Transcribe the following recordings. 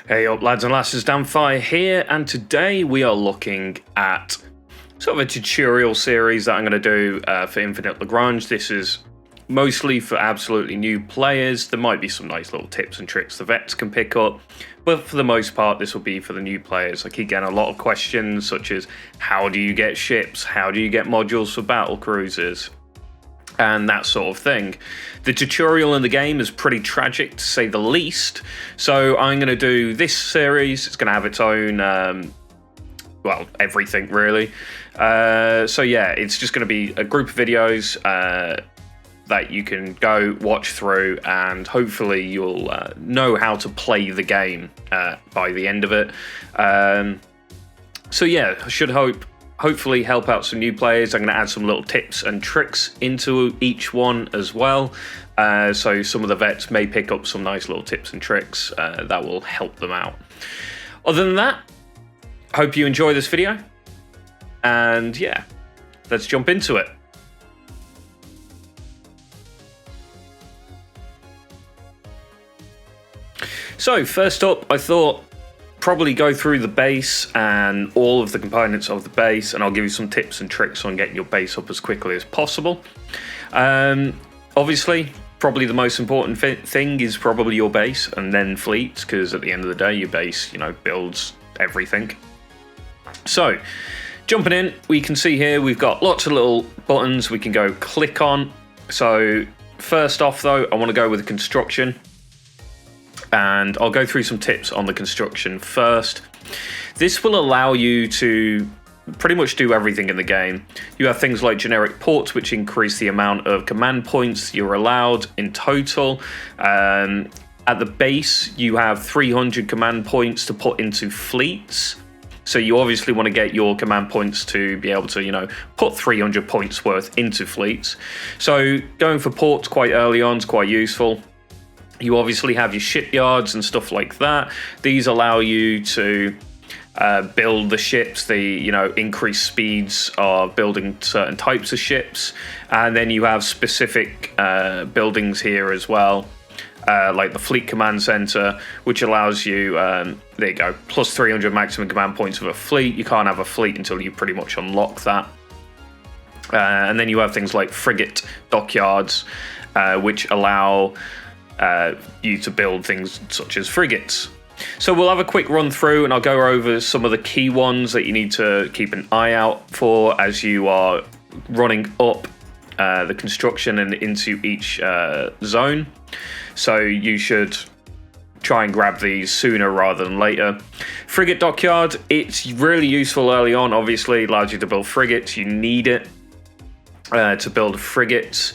Hey up lads and lasses, Damphyre here, and today we are looking at sort of a tutorial series that I'm going to do for Infinite Lagrange. This is mostly for absolutely new players. There might be some nice little tips and tricks the vets can pick up, but for the most part this will be for the new players. I keep getting a lot of questions such as how do you get ships, how do you get modules for battle cruisers, and that sort of thing. The tutorial in the game is pretty tragic to say the least, so I'm going to do this series. It's going to have its own, well, everything really. So yeah, it's just going to be a group of videos that you can go watch through, and hopefully you'll know how to play the game by the end of it. So yeah, I should hopefully help out some new players. I'm going to add some little tips and tricks into each one as well. So some of the vets may pick up some nice little tips and tricks that will help them out. Other than that, hope you enjoy this video. And yeah, let's jump into it. So first up, I thought probably go through the base and all of the components of the base, and I'll give you some tips and tricks on getting your base up as quickly as possible. Obviously, probably the most important thing is probably your base and then fleets, because at the end of the day, your base, builds everything. So, jumping in, we can see here we've got lots of little buttons we can go click on. So, first off though, I want to go with the construction. And I'll go through some tips on the construction first. This will allow you to pretty much do everything in the game. You have things like generic ports, which increase the amount of command points you're allowed in total. At the base, you have 300 command points to put into fleets. So you obviously want to get your command points to be able to, put 300 points worth into fleets. So going for ports quite early on is quite useful. You obviously have your shipyards and stuff like that. These allow you to build the ships, the increased speeds of building certain types of ships, and then you have specific buildings here as well, like the Fleet Command Center, which allows you, there you go, plus 300 maximum command points of a fleet. You can't have a fleet until you pretty much unlock that. And then you have things like frigate dockyards, which allow you to build things such as frigates. So we'll have a quick run through and I'll go over some of the key ones that you need to keep an eye out for as you are running up the construction and into each zone. So you should try and grab these sooner rather than later. Frigate dockyard, it's really useful early on. Obviously, it allows you to build frigates. You need it to build frigates,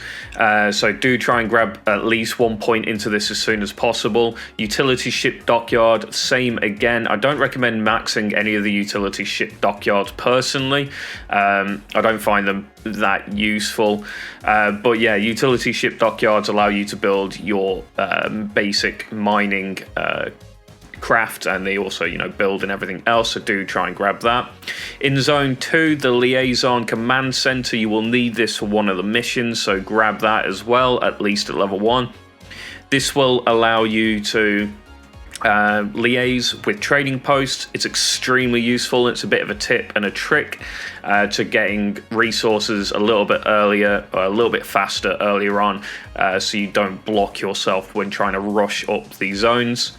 so do try and grab at least 1 point into this as soon as possible. Utility ship dockyard, same again. I don't recommend maxing any of the utility ship dockyards personally. I don't find them that useful, but yeah, utility ship dockyards allow you to build your basic mining craft, and they also build and everything else, so do try and grab that. In zone 2, the liaison command center, you will need this for one of the missions, so grab that as well, at least at level 1. This will allow you to liaise with trading posts. It's extremely useful. It's a bit of a tip and a trick to getting resources a little bit earlier, or a little bit faster earlier on, so you don't block yourself when trying to rush up these zones.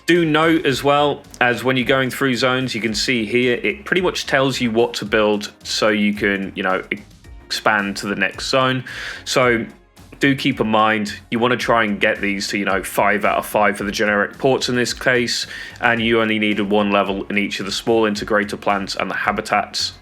Do note as well, as when you're going through zones, you can see here, it pretty much tells you what to build so you can, expand to the next zone. So do keep in mind, you want to try and get these to, 5 out of 5 for the generic ports in this case, and you only needed 1 level in each of the small integrator plants and the habitats.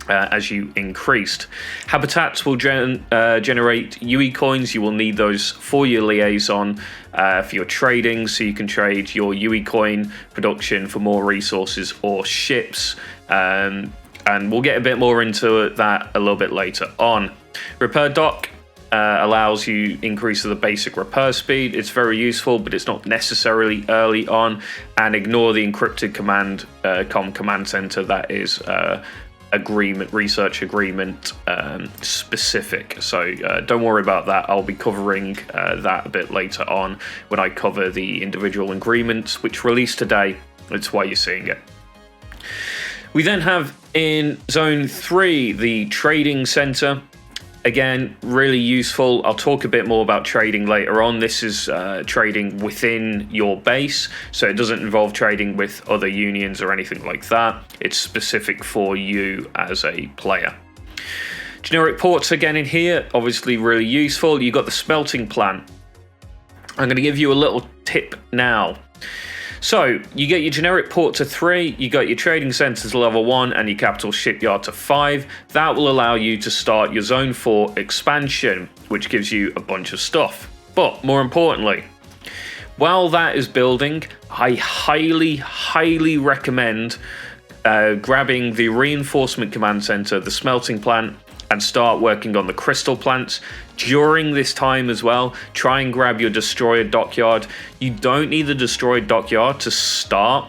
As you increased. Habitats will generate UE coins. You will need those for your liaison, for your trading, so you can trade your UE coin production for more resources or ships. And we'll get a bit more into that a little bit later on. Repair dock allows you increase of the basic repair speed. It's very useful, but it's not necessarily early on. And ignore the encrypted command center that is agreement, research agreement specific. So don't worry about that. I'll be covering that a bit later on when I cover the individual agreements which released today. That's why you're seeing it. We then have in Zone 3 the Trading Center. Again, really useful. I'll talk a bit more about trading later on. This is trading within your base, so it doesn't involve trading with other unions or anything like that. It's specific for you as a player. Generic ports again in here, obviously really useful. You've got the smelting plant. I'm going to give you a little tip now. So you get your generic port to 3, you got your trading centers to level 1 and your capital shipyard to 5. That will allow you to start your Zone 4 expansion, which gives you a bunch of stuff. But more importantly, while that is building, I highly recommend grabbing the reinforcement command center, the smelting plant, and start working on the crystal plants. During this time as well, try and grab your destroyer dockyard. You don't need the destroyer dockyard to start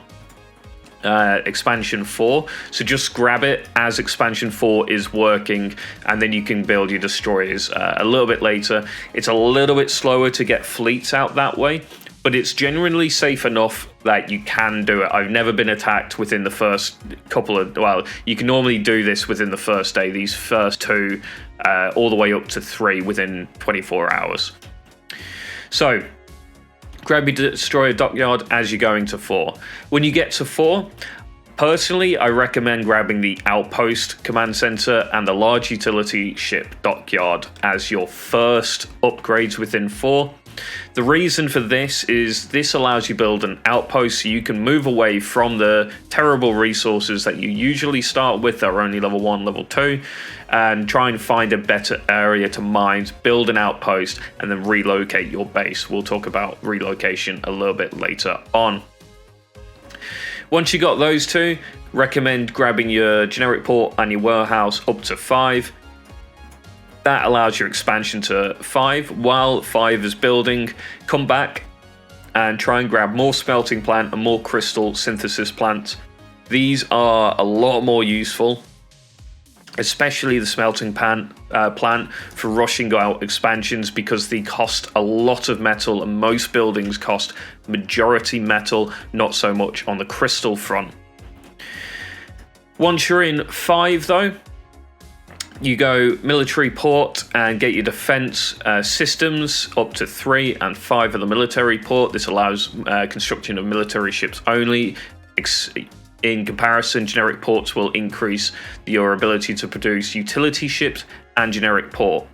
expansion 4, so just grab it as expansion 4 is working, and then you can build your destroyers a little bit later. It's a little bit slower to get fleets out that way, but it's generally safe enough that you can do it. I've never been attacked within the first couple of, well, you can normally do this within the first day, these first 2, all the way up to 3 within 24 hours. So, grab your destroyer dockyard as you're going to 4. When you get to 4, personally, I recommend grabbing the outpost command center and the large utility ship dockyard as your first upgrades within 4. The reason for this is this allows you to build an outpost so you can move away from the terrible resources that you usually start with that are only level 1, level 2, and try and find a better area to mine, build an outpost, and then relocate your base. We'll talk about relocation a little bit later on. Once you got those 2, recommend grabbing your generic port and your warehouse up to 5. That allows your expansion to 5. While 5 is building, come back and try and grab more smelting plant and more crystal synthesis plants. These are a lot more useful, especially the smelting plant for rushing out expansions, because they cost a lot of metal and most buildings cost majority metal, not so much on the crystal front. Once you're in 5 though, you go military port and get your defense systems up to 3 and 5 of the military port. This allows construction of military ships only. In comparison, generic ports will increase your ability to produce utility ships and generic port.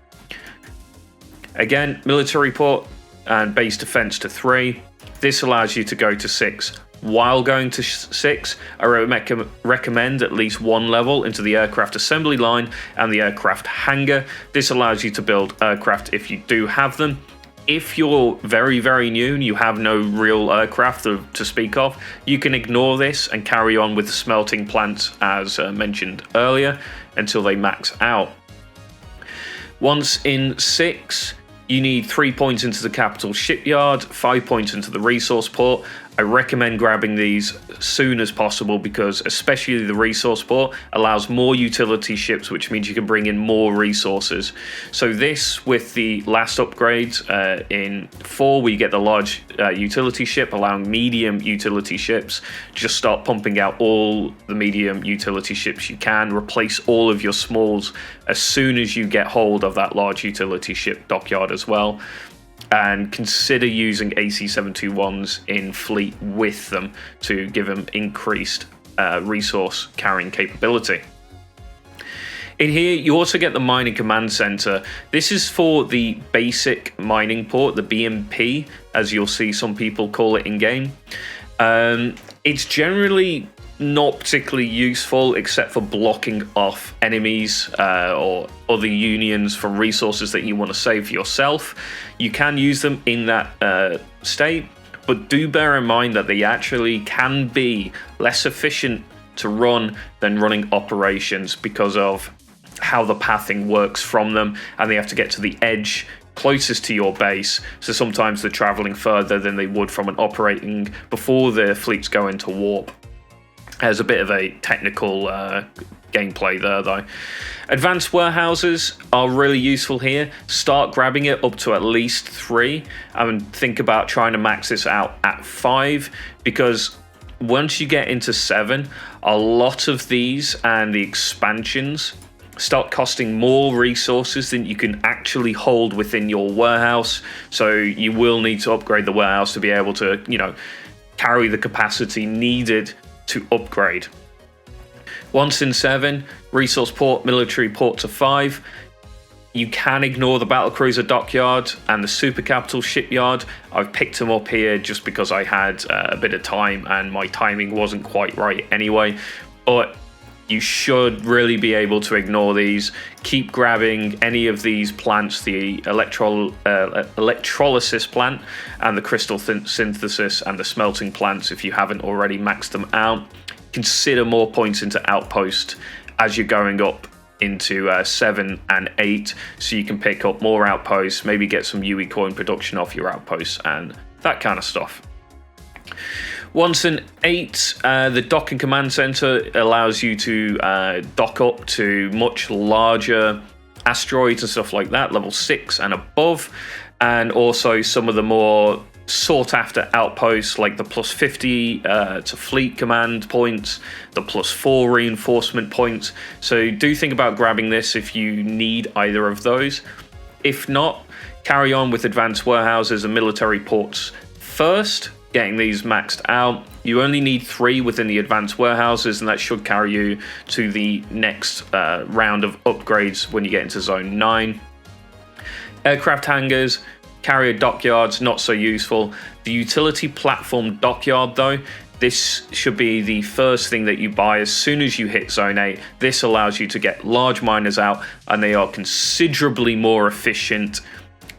Again, military port and base defense to 3. This allows you to go to 6. While going to 6, I recommend at least 1 level into the aircraft assembly line and the aircraft hangar. This allows you to build aircraft if you do have them. If you're very new and you have no real aircraft to speak of, you can ignore this and carry on with the smelting plants as mentioned earlier until they max out. Once in 6, you need 3 points into the capital shipyard, 5 points into the resource port. I recommend grabbing these as soon as possible because especially the resource port allows more utility ships, which means you can bring in more resources. So this, with the last upgrades in 4, we get the large utility ship, allowing medium utility ships. Just start pumping out all the medium utility ships you can. Replace all of your smalls as soon as you get hold of that large utility ship dockyard as well. And consider using AC-721s in fleet with them to give them increased resource carrying capability. In here, you also get the mining command center. This is for the basic mining port, the BMP, as you'll see some people call it in game. It's generally not particularly useful except for blocking off enemies or other unions from resources that you want to save for yourself. You can use them in that state, but do bear in mind that they actually can be less efficient to run than running operations because of how the pathing works from them, and they have to get to the edge closest to your base, so sometimes they're traveling further than they would from an operating before their fleets go into warp. There's a bit of a technical gameplay there, though. Advanced warehouses are really useful here. Start grabbing it up to at least 3, and think about trying to max this out at 5, because once you get into 7, a lot of these and the expansions start costing more resources than you can actually hold within your warehouse. So you will need to upgrade the warehouse to be able to, carry the capacity needed to upgrade. Once in 7, resource port, military port to 5. You can ignore the battlecruiser dockyard and the super capital shipyard. I've picked them up here just because I had a bit of time and my timing wasn't quite right anyway. But you should really be able to ignore these. Keep grabbing any of these plants, the electrolysis plant and the crystal synthesis and the smelting plants, if you haven't already maxed them out. Consider more points into outpost as you're going up into 7 and 8, so you can pick up more outposts, maybe get some UE coin production off your outposts and that kind of stuff. Once in 8, the docking command center allows you to dock up to much larger asteroids and stuff like that, level 6 and above, and also some of the more sought after outposts like the plus 50 to fleet command points, the plus 4 reinforcement points. So do think about grabbing this if you need either of those. If not, carry on with advanced warehouses and military ports first, getting these maxed out. You only need 3 within the advanced warehouses, and that should carry you to the next round of upgrades when you get into zone 9. Aircraft hangars, carrier dockyards, not so useful. The utility platform dockyard, though, this should be the first thing that you buy as soon as you hit zone 8. This allows you to get large miners out, and they are considerably more efficient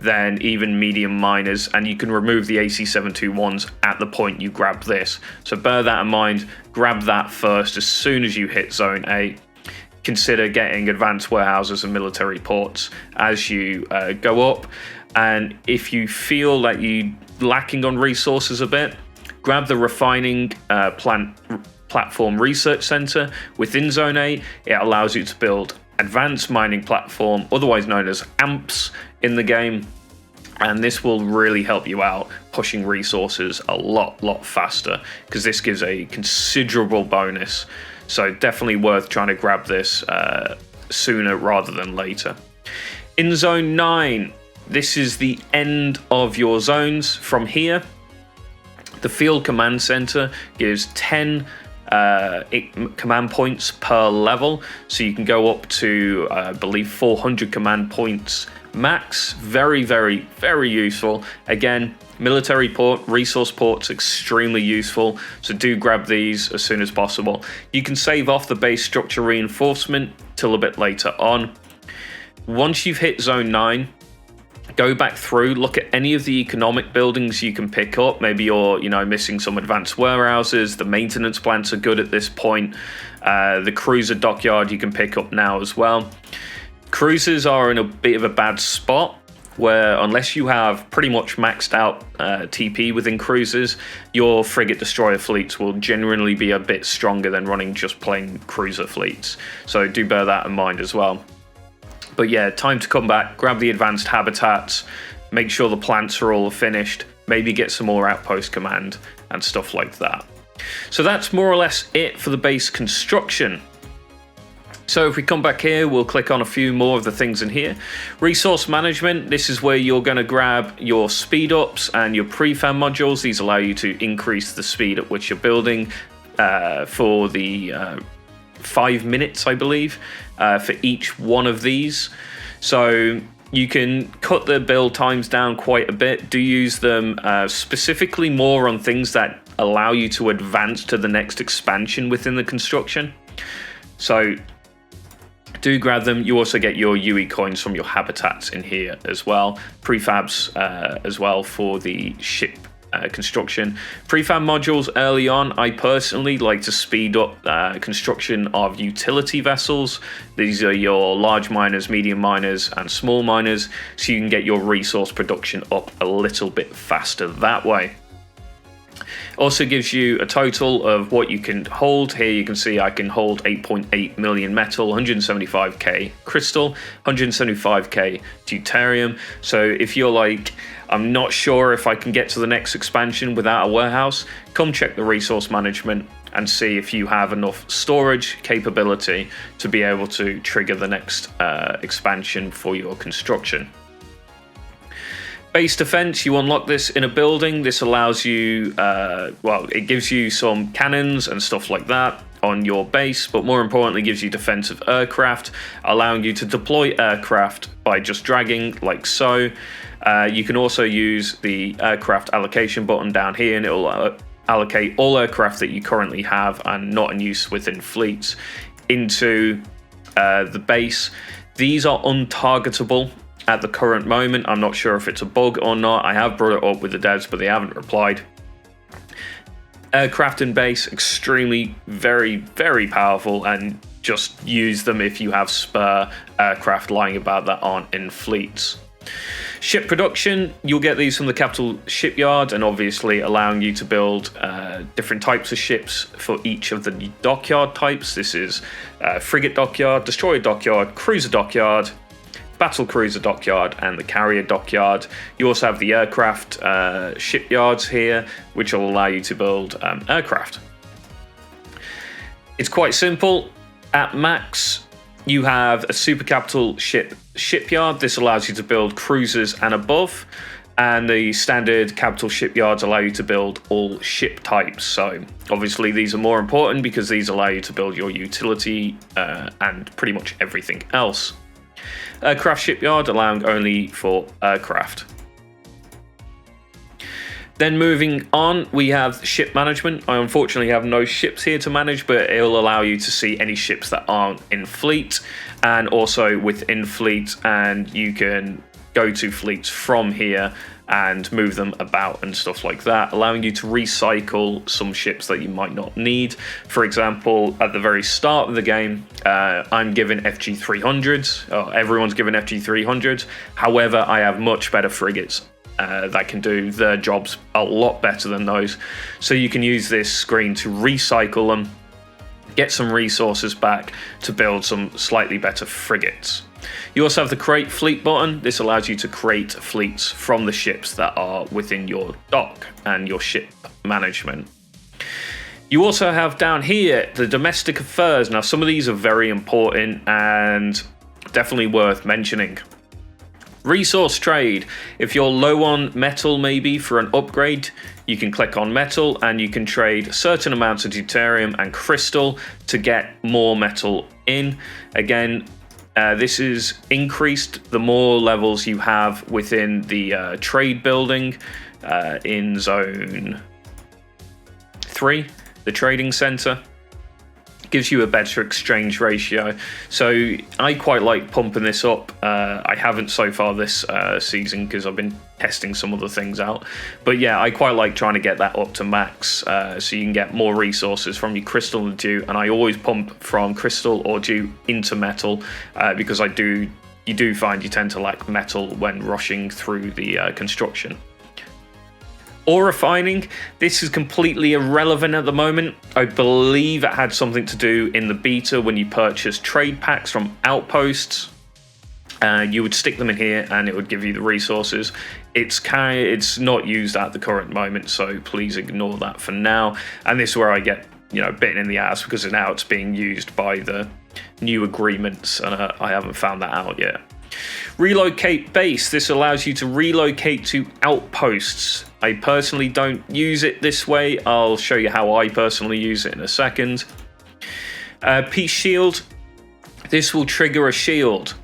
than even medium miners, and you can remove the AC721s at the point you grab this. So bear that in mind, grab that first as soon as you hit zone 8. Consider getting advanced warehouses and military ports as you go up. And if you feel that you're lacking on resources a bit, grab the refining platform research center within zone 8. It allows you to build advanced mining platform, otherwise known as AMPs in the game, and this will really help you out pushing resources a lot faster, because this gives a considerable bonus. So definitely worth trying to grab this sooner rather than later. In zone 9, this is the end of your zones. From here, the field command center gives 10 command points per level, so you can go up to I believe 400 command points max. Very useful. Again, military port, resource ports, extremely useful, so do grab these as soon as possible. You can save off the base structure reinforcement till a bit later on. Once you've hit zone 9, go back through, look at any of the economic buildings you can pick up. Maybe you're missing some advanced warehouses. The maintenance plants are good at this point. The cruiser dockyard you can pick up now as well. Cruisers are in a bit of a bad spot, where unless you have pretty much maxed out TP within cruisers, your frigate destroyer fleets will genuinely be a bit stronger than running just plain cruiser fleets. So do bear that in mind as well. But yeah, time to come back, grab the advanced habitats, make sure the plants are all finished, maybe get some more outpost command and stuff like that. So that's more or less it for the base construction. So if we come back here, we'll click on a few more of the things in here. Resource management, this is where you're going to grab your speed ups and your prefab modules. These allow you to increase the speed at which you're building for the 5 minutes, I believe, for each one of these. So you can cut the build times down quite a bit. Do use them specifically more on things that allow you to advance to the next expansion within the construction. So do grab them. You also get your UE coins from your habitats in here as well. Prefabs as well for the ship construction. Prefab modules early on, I personally like to speed up construction of utility vessels. These are your large miners, medium miners, and small miners, so you can get your resource production up a little bit faster that way. Also gives you a total of what you can hold. Here you can see I can hold 8.8 million metal, 175k crystal, 175k deuterium. So if you're like, I'm not sure if I can get to the next expansion without a warehouse, come check the resource management and see if you have enough storage capability to be able to trigger the next expansion for your construction. Base defense, you unlock this in a building. This allows you, well, it gives you some cannons and stuff like that on your base, but more importantly gives you defensive aircraft, allowing you to deploy aircraft by just dragging like so. You can also use the aircraft allocation button down here, and it will allocate all aircraft that you currently have and not in use within fleets into the base. These are untargetable at the current moment. I'm not sure if it's a bug or not. I have brought it up with the devs, but they haven't replied. Aircraft in base, extremely, very, very powerful, and just use them if you have spare aircraft lying about that aren't in fleets. Ship production, you'll get these from the capital shipyard, and obviously allowing you to build different types of ships for each of the dockyard types. This is frigate dockyard, destroyer dockyard, cruiser dockyard, battle cruiser dockyard, and the carrier dockyard. You also have the aircraft shipyards here, which will allow you to build aircraft. It's quite simple. At max, you have a super capital shipyard. This allows you to build cruisers and above, and the standard capital shipyards allow you to build all ship types. So obviously these are more important because these allow you to build your utility and pretty much everything else. Aircraft shipyard allowing only for aircraft. Then moving on, we have ship management. I unfortunately have no ships here to manage, but it'll allow you to see any ships that aren't in fleet and also within fleet, and you can go to fleets from here and move them about and stuff like that, allowing you to recycle some ships that you might not need. For example, at the very start of the game, I'm given FG300s. Everyone's given FG300s. However, I have much better frigates that can do their jobs a lot better than those. So you can use this screen to recycle them, get some resources back to build some slightly better frigates. You also have the create fleet button. This allows you to create fleets from the ships that are within your dock and your ship management. You also have down here the domestic affairs. Now, some of these are very important and definitely worth mentioning. Resource trade. If you're low on metal, maybe for an upgrade, you can click on metal and you can trade certain amounts of deuterium and crystal to get more metal in. Again, this is increased the more levels you have within the trade building in zone 3, the trading center. Gives you a better exchange ratio. So I quite like pumping this up. I haven't so far this season because I've been testing some other things out. But yeah, I quite like trying to get that up to max so you can get more resources from your crystal and dew. And I always pump from crystal or dew into metal because you do find you tend to lack metal when rushing through the construction. Ore refining, this is completely irrelevant at the moment. I believe it had something to do in the beta when you purchase trade packs from outposts. You would stick them in here and it would give you the resources. It's not used at the current moment, so please ignore that for now. And this is where I get bitten in the ass because now it's being used by the new agreements, and I haven't found that out yet. Relocate base. This allows you to relocate to outposts. I personally don't use it this way. I'll show you how I personally use it in a second. Peace shield. This will trigger a shield.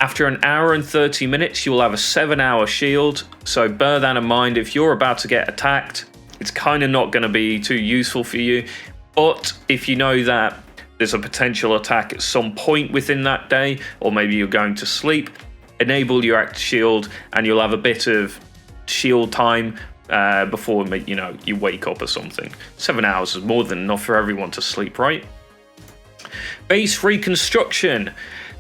After an hour and 30 minutes, you'll have a 7-hour shield. So bear that in mind. If you're about to get attacked, it's kind of not going to be too useful for you. But if you know that there's a potential attack at some point within that day, or maybe you're going to sleep, enable your act shield and you'll have a bit of shield time before you wake up or something. 7 hours is more than enough for everyone to sleep, right? Base reconstruction.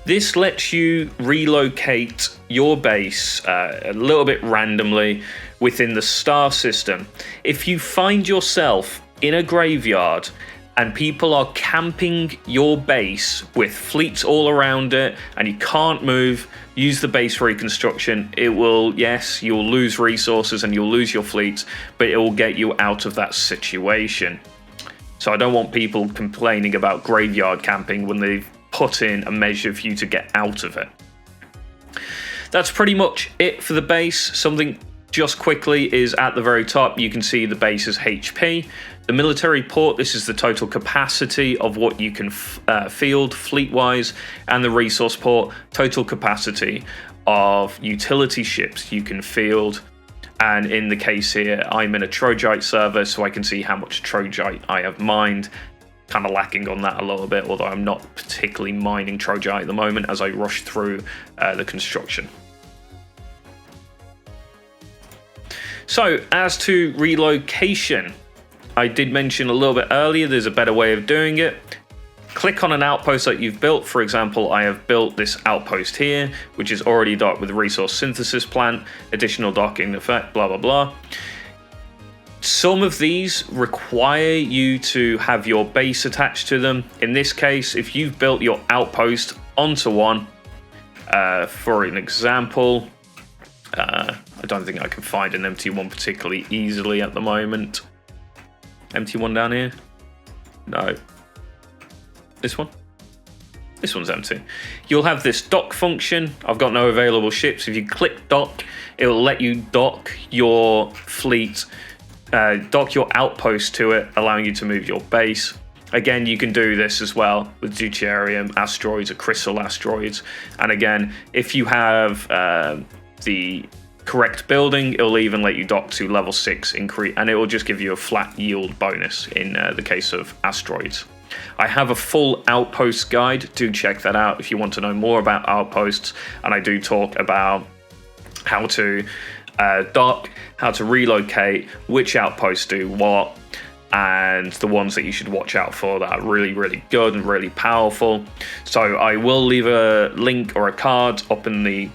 This lets you relocate your base a little bit randomly within the star system. If you find yourself in a graveyard and people are camping your base with fleets all around it and you can't move, use the base reconstruction. It will, yes, you'll lose resources and you'll lose your fleets, but it will get you out of that situation. So I don't want people complaining about graveyard camping when they've put in a measure for you to get out of it. That's pretty much it for the base. Something just quickly is at the very top, you can see the base's HP. The military port, this is the total capacity of what you can field fleet-wise, and the resource port, total capacity of utility ships you can field. And in the case here, I'm in a Trojite server, so I can see how much Trojite I have mined. Kind of lacking on that a little bit, although I'm not particularly mining Trojite at the moment as I rush through the construction. So, as to relocation, I did mention a little bit earlier, there's a better way of doing it. Click on an outpost that you've built. For example, I have built this outpost here, which is already docked with a resource synthesis plant, additional docking effect, blah, blah, blah. Some of these require you to have your base attached to them. In this case, if you've built your outpost onto one, for an example, I don't think I can find an empty one particularly easily at the moment. Empty one down here? No. This one? This one's empty. You'll have this dock function. I've got no available ships. If you click dock, it will let you dock your fleet, dock your outpost to it, allowing you to move your base. Again, you can do this as well with deuterium asteroids or crystal asteroids. And again, if you have the correct building, it'll even let you dock to level 6 increase, and it will just give you a flat yield bonus in the case of asteroids. I have a full outpost guide. Do check that out if you want to know more about outposts, and I do talk about how to dock, how to relocate, which outposts do what, and the ones that you should watch out for that are really, really good and really powerful. So I will leave a link or a card up in the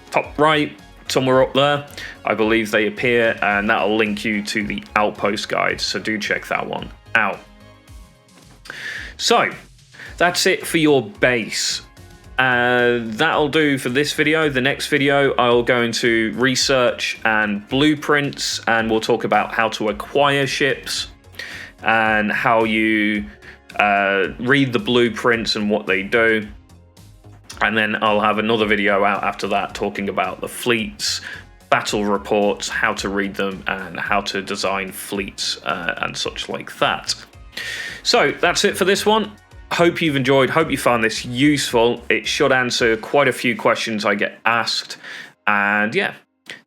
top right, somewhere up there. I believe they appear, and that'll link you to the outpost guide, so do check that one out. So that's it for your base. That'll do for this video. The next video, I'll go into research and blueprints, and we'll talk about how to acquire ships and how you read the blueprints and what they do. And then I'll have another video out after that talking about the fleets, battle reports, how to read them, and how to design fleets and such like that. So that's it for this one. Hope you've enjoyed, hope you found this useful. It should answer quite a few questions I get asked. And yeah,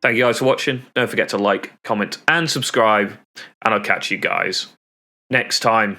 thank you guys for watching. Don't forget to like, comment, and subscribe. And I'll catch you guys next time.